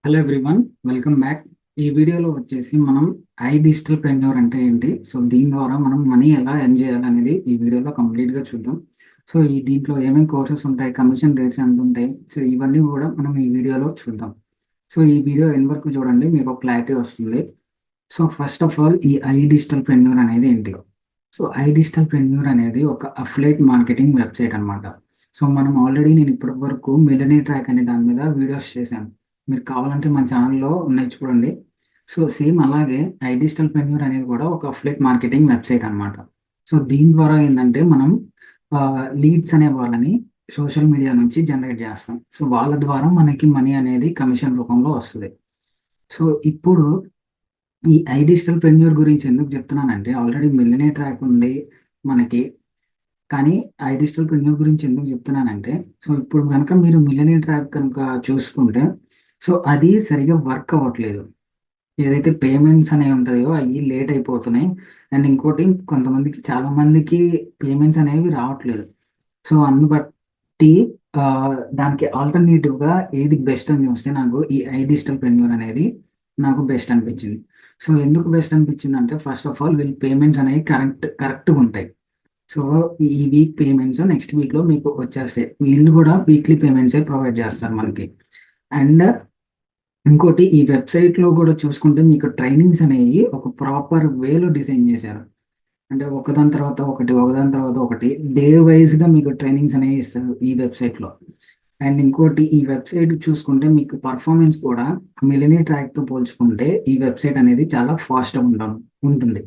Hello everyone, welcome back. ఈ వీడియోలో వచ్చేసి మనం డిజిటల్ ప్రెన్యూర్ అంటే ఏంటి, సో దీని ద్వారా మనం మనీ ఎలా ఎర్న్ చేయాలనేది ఈ వీడియోలో కంప్లీట్గా చూద్దాం. సో దీంట్లో ఏమేమి కోర్సెస్ ఉంటాయి, కమిషన్ రేట్స్ ఎంత ఉంటాయి, సో ఇవన్నీ కూడా మనం ఈ వీడియోలో చూద్దాం. సో ఈ వీడియో ఎండ్ వరకు చూడండి, మీకు క్లారిటీ వస్తుంది. సో ఫస్ట్ ఆఫ్ ఆల్, ఈ డిజిటల్ ప్రెన్యూర్ అనేది ఏంటి? సో డిజిటల్ ప్రెన్యూర్ అనేది ఒక అఫిలియేట్ మార్కెటింగ్ వెబ్సైట్ అన్నమాట. సో మనం ఆల్రెడీ నేను ఇప్పటి వరకు మిలియనీ ట్రాక్ అనే దాని మీద వీడియోస్ చేశాను. మీరు కావాలంటే మన ఛానల్లో ఉన్నాయి, చూడండి. సో సేమ్ అలాగే డిజిటల్ ప్రెన్యూర్ అనేది కూడా ఒక అఫిలియేట్ మార్కెటింగ్ వెబ్సైట్ అన్నమాట. సో దీని ద్వారా ఏంటంటే మనం లీడ్స్ అనే వాళ్ళని సోషల్ మీడియా నుంచి జనరేట్ చేస్తాం. సో వాళ్ళ ద్వారా మనకి మనీ అనేది కమిషన్ రూపంలో వస్తుంది. సో ఇప్పుడు ఈ డిజిటల్ ప్రెన్యూర్ గురించి ఎందుకు చెప్తున్నానంటే, ఆల్రెడీ మిలియనీ ట్రాక్ ఉంది మనకి. కానీ డిజిటల్ ప్రెన్యూర్ గురించి ఎందుకు చెప్తున్నానంటే, సో ఇప్పుడు కనుక మీరు మిలియనీ ట్రాక్ కనుక చూసుకుంటే, సో అది సరిగా వర్క్ అవ్వట్లేదు. ఏదైతే పేమెంట్స్ అనేవి ఉంటాయో అవి లేట్ అయిపోతున్నాయి. అండ్ ఇంకోటి, కొంతమందికి, చాలా మందికి పేమెంట్స్ అనేవి రావట్లేదు. సో అందుని బట్టి దానికి ఆల్టర్నేటివ్గా ఏది బెస్ట్ అని చూస్తే, నాకు ఈ డిజిటల్ ప్రెన్యూర్ అనేది నాకు బెస్ట్ అనిపించింది. సో ఎందుకు బెస్ట్ అనిపించింది అంటే, ఫస్ట్ ఆఫ్ ఆల్ వీళ్ళు పేమెంట్స్ అనేవి కరెక్ట్గా ఉంటాయి. సో ఈ వీక్ పేమెంట్స్ నెక్స్ట్ వీక్లో మీకు వచ్చేస్తాయి. వీళ్ళు కూడా వీక్లీ పేమెంట్సే ప్రొవైడ్ చేస్తారు మనకి. అండ్ ఇంకోటి, ఈ వెబ్సైట్లో కూడా చూసుకుంటే మీకు ట్రైనింగ్స్ అనేవి ఒక ప్రాపర్ వేలో డిజైన్ చేశారు. అంటే ఒకదాని తర్వాత ఒకటి, ఒకదాని తర్వాత ఒకటి, డే వైజ్గా మీకు ట్రైనింగ్స్ అనేవి ఇస్తారు ఈ వెబ్సైట్లో. అండ్ ఇంకోటి, ఈ వెబ్సైట్ చూసుకుంటే మీకు పర్ఫార్మెన్స్ కూడా మిలియనీ ట్రాక్తో పోల్చుకుంటే ఈ వెబ్సైట్ అనేది చాలా ఫాస్ట్గా ఉంటుంది.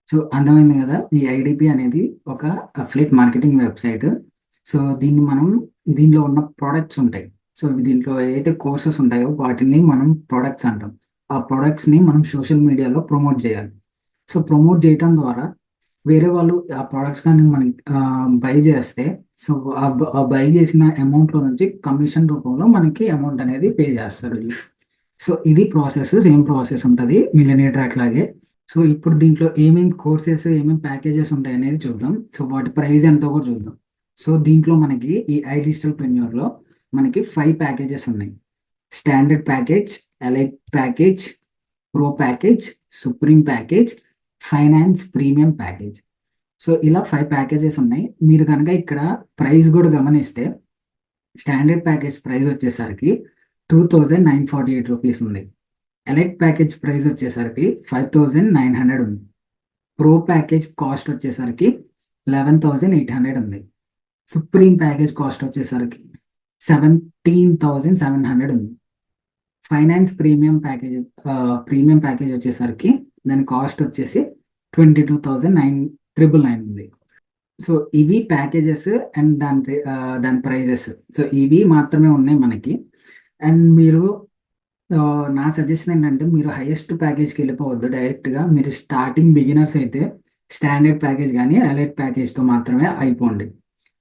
సో అర్థమైంది కదా, ఈ ఐడిపి అనేది ఒక అఫిలియేట్ మార్కెటింగ్ వెబ్సైట్. సో దీనిలో ఉన్న ప్రోడక్ట్స్ ఉంటాయి. సో దీంట్లో ఏదైతే కోర్సెస్ ఉంటాయో వాటిని మనం ప్రొడక్ట్స్ అంటాం. ఆ ప్రొడక్ట్స్ని మనం సోషల్ మీడియాలో ప్రమోట్ చేయాలి. సో ప్రమోట్ చేయటం ద్వారా వేరే వాళ్ళు ఆ ప్రొడక్ట్స్ కానీ మనకి బై చేస్తే, సో ఆ బై చేసిన అమౌంట్లో నుంచి కమిషన్ రూపంలో మనకి అమౌంట్ అనేది పే చేస్తారు వీళ్ళు. సో ఇది ప్రాసెస్, సేమ్ ప్రాసెస్ ఉంటుంది మిలియనీ ట్రాక్ లాగే. సో ఇప్పుడు దీంట్లో ఏమేమి కోర్సెస్, ఏమేమి ప్యాకేజెస్ ఉంటాయి అనేది చూద్దాం. సో వాటి ప్రైస్ ఎంతో కూడా చూద్దాం. సో దీంట్లో మనకి ఈ డిజిటల్ ప్రెన్యూర్లో మనకి 5 ప్యాకేజెస్ ఉన్నాయి. Standard package, elite package, pro package, supreme package, finance premium package. So ఇలా 5 ప్యాకేజెస్ ఉన్నాయి. మీరు కనుక ఇక్కడ ప్రైస్ కూడా గమనిస్తే, స్టాండర్డ్ ప్యాకేజ్ ప్రైస్ వచ్చేసరికి 2948 రూపీస్ ఉంది. ఎలైట్ ప్యాకేజ్ ప్రైస్ వచ్చేసరికి 5900 ఉంది. ప్రో ప్యాకేజ్ కాస్ట్ వచ్చేసరికి 11800 ఉంది. సుప్రీం ప్యాకేజ్ కాస్ట్ వచ్చేసరికి 17700 ఉంది. ఫైనాన్స్ ప్రీమియం ప్యాకేజ్ వచ్చేసరికి దాని కాస్ట్ వచ్చేసి 22,999 ఉంది. సో ఇవి ప్యాకేజెస్ అండ్ దాని ప్రైజెస్. సో ఇవి మాత్రమే ఉన్నాయి మనకి. అండ్ మీరు, నా సజెషన్ ఏంటంటే, మీరు హైయెస్ట్ ప్యాకేజ్కి వెళ్ళిపోవద్దు డైరెక్ట్గా. మీరు స్టార్టింగ్ బిగినర్స్ అయితే స్టాండర్డ్ ప్యాకేజ్ కానీ ఎలైట్ ప్యాకేజ్తో మాత్రమే అయిపోండి.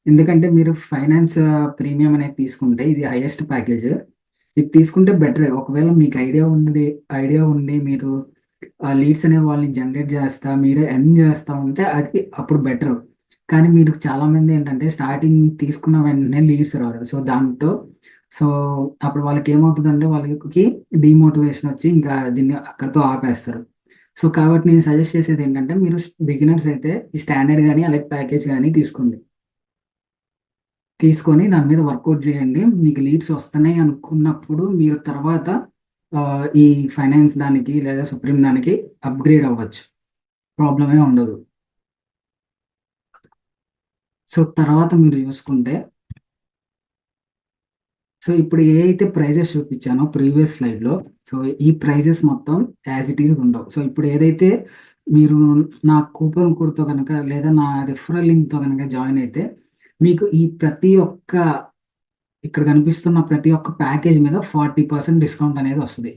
ఎందుకంటే మీరు ఫైనాన్స్ ప్రీమియం అనేది తీసుకుంటే, ఇది హైయెస్ట్ ప్యాకేజ్. ఇది తీసుకుంటే బెటరే. ఒకవేళ మీకు ఐడియా ఉండి మీరు లీడ్స్ అనే వాళ్ళని జనరేట్ చేస్తా, మీరే ఎర్న్ చేస్తా ఉంటే అది అప్పుడు బెటర్. కానీ మీరు చాలా మంది ఏంటంటే, స్టార్టింగ్ తీసుకున్న వెంటనే లీడ్స్ రారు. సో అప్పుడు వాళ్ళకి ఏమవుతుందంటే, వాళ్ళకి డిమోటివేషన్ వచ్చి ఇంకా దీన్ని అక్కడితో ఆపేస్తారు. సో కాబట్టి నేను సజెస్ట్ చేసేది ఏంటంటే, మీరు బిగినర్స్ అయితే ఈ స్టాండర్డ్ కానీ ఎలైట్ ప్యాకేజ్ కానీ తీసుకొని దాని మీద వర్కౌట్ చేయండి. మీకు లీడ్స్ వస్తున్నాయి అనుకున్నప్పుడు మీరు తర్వాత ఈ ఫైనాన్స్ దానికి లేదా సుప్రీం దానికి అప్గ్రేడ్ అవ్వచ్చు, ప్రాబ్లమే ఉండదు. సో తర్వాత మీరు చూసుకుంటే, సో ఇప్పుడు ఏ అయితే ప్రైజెస్ చూపించానో ప్రీవియస్ స్లైడ్లో, సో ఈ ప్రైజెస్ మొత్తం యాజ్ ఇట్ ఈజ్ ఉండవు. సో ఇప్పుడు ఏదైతే మీరు నా కూపన్ కోడ్తో కనుక లేదా నా రిఫరల్ లింక్తో కనుక జాయిన్ అయితే, మీకు ఈ ఇక్కడ కనిపిస్తున్న ప్రతి ఒక్క ప్యాకేజ్ మీద 40% డిస్కౌంట్ అనేది వస్తుంది.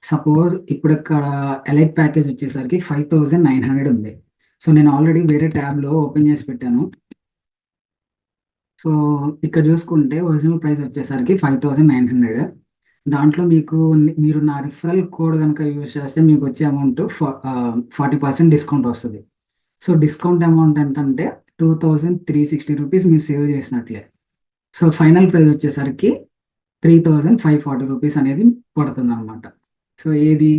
సపోజ్ ఇప్పుడు ఇక్కడ ఎలైట్ ప్యాకేజ్ వచ్చేసరికి 5900 ఉంది. సో నేను ఆల్రెడీ వేరే ట్యాబ్లో ఓపెన్ చేసి పెట్టాను. సో ఇక్కడ చూసుకుంటే ఒరిజినల్ ప్రైస్ వచ్చేసరికి 5900. దాంట్లో మీరు నా రిఫరల్ కోడ్ కనుక యూజ్ చేస్తే మీకు వచ్చే అమౌంట్ 40% డిస్కౌంట్ వస్తుంది. సో డిస్కౌంట్ అమౌంట్ ఎంత అంటే 2360 రూపీస్ మీరు సేవ్ చేసినట్లే. సో ఫైనల్ ప్రైస్ వచ్చేసరికి 3540 రూపీస్ అనేది పడుతుంది అనమాట. సో ఏది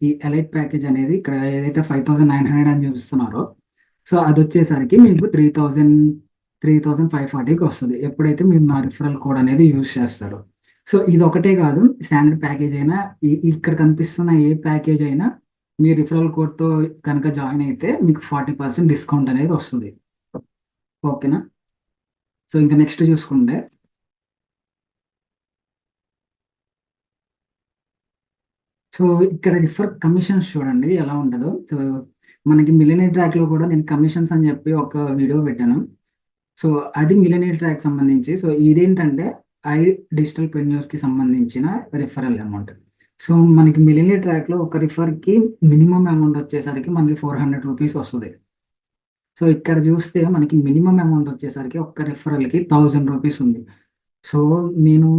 ఈ ఎలైట్ ప్యాకేజ్ అనేది ఇక్కడ ఏదైతే 5,900 అని చూపిస్తున్నారో, సో అది వచ్చేసరికి మీకు 3,540కి వస్తుంది ఎప్పుడైతే మీరు నా రిఫరల్ కోడ్ అనేది యూజ్ చేస్తారు. సో ఇది ఒకటే కాదు, స్టాండర్డ్ ప్యాకేజ్ అయినా ఇక్కడ కనిపిస్తున్న ఏ ప్యాకేజ్ అయినా మీ రిఫరల్ కోడ్తో కనుక జాయిన్ అయితే మీకు 40% డిస్కౌంట్ అనేది వస్తుంది. ఓకేనా? సో ఇంకా నెక్స్ట్ చూసుకుంటే సో ఇక్కడ రిఫర్ కమిషన్స్ చూడండి ఎలా ఉంటుందో. సో మనకి మిలియనరీ ట్రాక్లో కూడా నేను కమిషన్స్ అని చెప్పి ఒక వీడియో పెట్టాను. సో అది మిలియనరీ ట్రాక్ సంబంధించి. సో ఇదేంటంటే ఐ డిజిటల్ ప్రెన్యూర్స్కి సంబంధించిన రిఫరల్ అమౌంట్. సో మనకి మిలియనరీ ట్రాక్లో ఒక రిఫర్కి మినిమం అమౌంట్ వచ్చేసరికి మనకి 400 రూపీస్ వస్తుంది. సో ఇక్కడ చూస్తే మనకి మినిమం అమౌంట్ వచ్చేసరికి ఒక్క రిఫరల్కి 1000 రూపీస్ ఉంది. సో నేను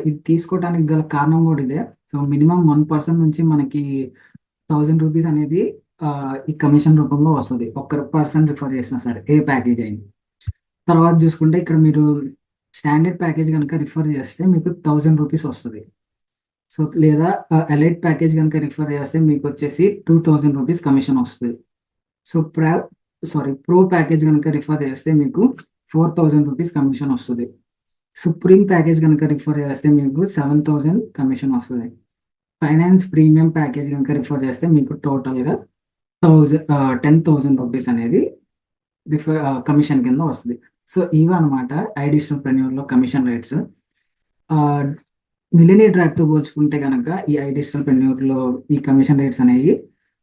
ఇది తీసుకోవడానికి గల కారణం కూడా ఇదే. సో మినిమం 1% నుంచి మనకి 1000 రూపీస్ అనేది ఈ కమిషన్ రూపంలో వస్తుంది ఒక్క పర్సన్ రిఫర్ చేసినా సరే, ఏ ప్యాకేజ్ అయినా. తర్వాత చూసుకుంటే ఇక్కడ మీరు స్టాండర్డ్ ప్యాకేజ్ కనుక రిఫర్ చేస్తే మీకు 1000 రూపీస్ వస్తుంది. సో లేదా ఎలైట్ ప్యాకేజ్ కనుక రిఫర్ చేస్తే మీకు వచ్చేసి 2000 రూపీస్ కమిషన్ వస్తుంది. సో ప్రో ప్యాకేజ్ కనుక రిఫర్ చేస్తే మీకు 4000 రూపీస్ కమిషన్ వస్తుంది. సుప్రీం ప్యాకేజ్ కనుక రిఫర్ చేస్తే మీకు 7000 కమిషన్ వస్తుంది. ఫైనాన్స్ ప్రీమియం ప్యాకేజ్ కనుక రిఫర్ చేస్తే మీకు టోటల్గా 10,000 రూపీస్ అనేది కమిషన్ కింద వస్తుంది. సో ఇవి అనమాట ఐ డిజిటల్ ప్రెన్యూర్లో కమిషన్ రేట్స్. మిలియనరీ ట్రాక్తో పోల్చుకుంటే కనుక ఈ ఐ డిజిటల్ ప్రెన్యూర్లో ఈ కమిషన్ రేట్స్ అనేవి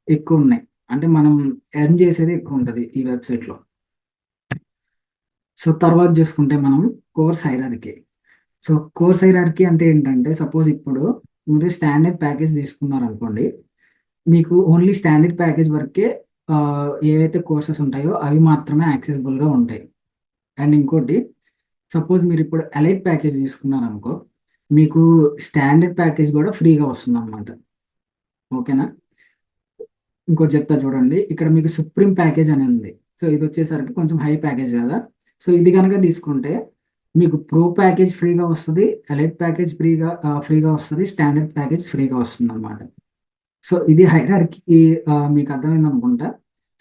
ఎక్కువ ఉన్నాయి. అంటే మనం ఎర్న్ చేసేది ఎక్కువ ఉంటుంది ఈ వెబ్సైట్లో. సో తర్వాత చూసుకుంటే మనం course hierarchy. So course hierarchy అంటే ఏంటంటే, సపోజ్ ఇప్పుడు మీరు స్టాండర్డ్ ప్యాకేజ్ తీసుకున్నారు అనుకోండి, మీకు ఓన్లీ స్టాండర్డ్ ప్యాకేజ్ వరకే ఏవైతే కోర్సెస్ ఉంటాయో అవి మాత్రమే యాక్సెసిబుల్గా ఉంటాయి. అండ్ ఇంకోటి, సపోజ్ మీరు ఇప్పుడు ఎలైట్ ప్యాకేజ్ తీసుకున్నారు అనుకో, మీకు స్టాండర్డ్ ప్యాకేజ్ కూడా ఫ్రీగా వస్తుంది అన్నమాట. ఓకేనా? ఇంకోటి చెప్తా చూడండి, ఇక్కడ మీకు సుప్రీం ప్యాకేజ్ అని ఉంది. సో ఇది వచ్చేసరికి కొంచెం హై ప్యాకేజ్ కదా. సో ఇది కనుక తీసుకుంటే మీకు ప్రో ప్యాకేజ్ ఫ్రీగా వస్తుంది, ఎలైట్ ప్యాకేజ్ ఫ్రీగా వస్తుంది, స్టాండర్డ్ ప్యాకేజ్ ఫ్రీగా వస్తుంది అనమాట. సో ఇది హైరార్కీ మీకు అర్థమైంది అనుకుంటా.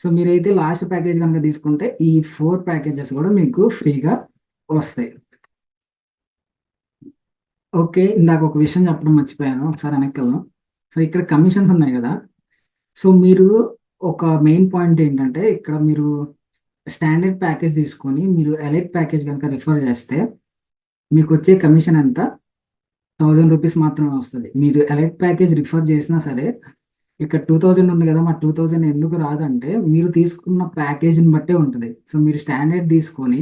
సో మీరైతే లాస్ట్ ప్యాకేజ్ కనుక తీసుకుంటే ఈ 4 ప్యాకేజెస్ కూడా మీకు ఫ్రీగా వస్తాయి. ఓకే, ఇందాక ఒక విషయం చెప్పడం మర్చిపోయాను, ఒకసారి వెనక్కి వెళ్దాం. సో ఇక్కడ కమిషన్స్ ఉన్నాయి కదా. సో మీరు ఒక మెయిన్ పాయింట్ ఏంటంటే, ఇక్కడ మీరు స్టాండర్డ్ ప్యాకేజ్ తీసుకొని మీరు ఎలైట్ ప్యాకేజ్ కనుక రిఫర్ చేస్తే మీకు వచ్చే కమిషన్ ఎంత? 1000 రూపీస్ మాత్రమే వస్తుంది. మీరు ఎలైట్ ప్యాకేజ్ రిఫర్ చేసినా సరే ఇక్కడ 2000 ఉంది కదా, మా 2000 ఎందుకు రాదంటే మీరు తీసుకున్న ప్యాకేజ్ని బట్టే ఉంటుంది. సో మీరు స్టాండర్డ్ తీసుకొని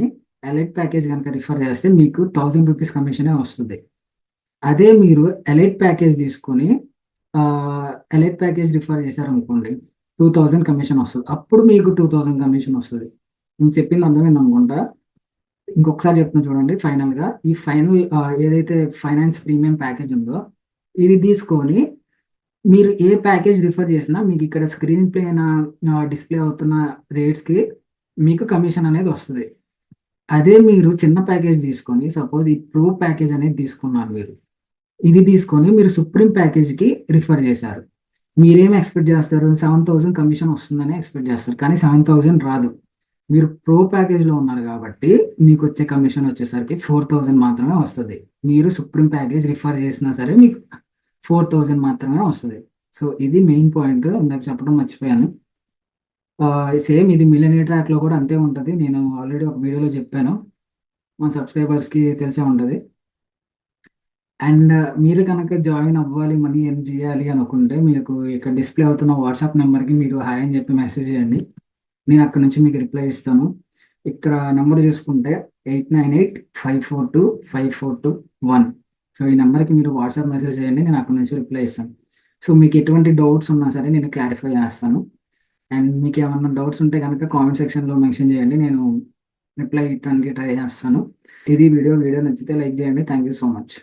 ఎలైట్ ప్యాకేజ్ కనుక రిఫర్ చేస్తే మీకు 1000 రూపీస్ కమిషనే వస్తుంది. అదే మీరు ఎలైట్ ప్యాకేజ్ తీసుకొని ఎలైట్ ప్యాకేజ్ రిఫర్ చేశారనుకోండి, 2000 కమిషన్ వస్తుంది. అప్పుడు మీకు 2000 కమిషన్ వస్తుంది. నేను చెప్పింది అర్థమైంది అనుకుంటా. ఇంకొకసారి చెప్తున్నా చూడండి. ఫైనల్గా ఈ ఏదైతే ఫైనాన్స్ ప్రీమియం ప్యాకేజ్ ఉందో ఇది తీసుకొని మీరు ఏ ప్యాకేజ్ రిఫర్ చేసినా మీకు ఇక్కడ స్క్రీన్ పైన డిస్ప్లే అవుతున్న రేట్స్కి మీకు కమిషన్ అనేది వస్తుంది. అదే మీరు చిన్న ప్యాకేజ్ తీసుకొని, సపోజ్ ఈ ప్రో ప్యాకేజ్ అనేది తీసుకున్నారు, మీరు ఇది తీసుకొని మీరు సుప్రీం ప్యాకేజ్కి రిఫర్ చేశారు, మీరేం ఎక్స్పెక్ట్ చేస్తారు? 7000 కమిషన్ వస్తుందని ఎక్స్పెక్ట్ చేస్తారు. కానీ 7000 రాదు. మీరు ప్రో ప్యాకేజ్లో ఉన్నారు కాబట్టి మీకు వచ్చే కమిషన్ వచ్చేసరికి 4000 మాత్రమే వస్తుంది. మీరు సుప్రీం ప్యాకేజ్ రిఫర్ చేసినా సరే మీకు 4000 మాత్రమే వస్తుంది. సో ఇది మెయిన్ పాయింట్, ఇందాక చెప్పడం మర్చిపోయాను. సేమ్ ఇది మిలియనరీ ట్రాక్లో కూడా అంతే ఉంటుంది. నేను ఆల్రెడీ ఒక వీడియోలో చెప్పాను, మా సబ్స్క్రైబర్స్కి తెలిసే ఉంటుంది. అండ్ మీరు కనుక జాయిన్ అవ్వాలి, మనీ ఎర్న్ చేయాలి అనుకుంటే మీకు ఇక్కడ డిస్ప్లే అవుతున్న వాట్సాప్ నెంబర్కి మీరు హాయ్ అని చెప్పి మెసేజ్ చేయండి. నేను అక్కడ నుంచి మీకు రిప్లై ఇస్తాను. ఇక్కడ నెంబర్ చూసుకుంటే 8985425421. సో ఈ నెంబర్కి మీరు వాట్సాప్ మెసేజ్ చేయండి, నేను అక్కడ నుంచి రిప్లై ఇస్తాను. సో మీకు ఎటువంటి డౌట్స్ ఉన్నా సరే నేను క్లారిఫై చేస్తాను. అండ్ మీకు ఏమన్నా డౌట్స్ ఉంటే కనుక కామెంట్ సెక్షన్లో మెన్షన్ చేయండి, నేను రిప్లై ఇవ్వడానికి ట్రై చేస్తాను. ఇది వీడియో నచ్చితే లైక్ చేయండి. Thank you so much.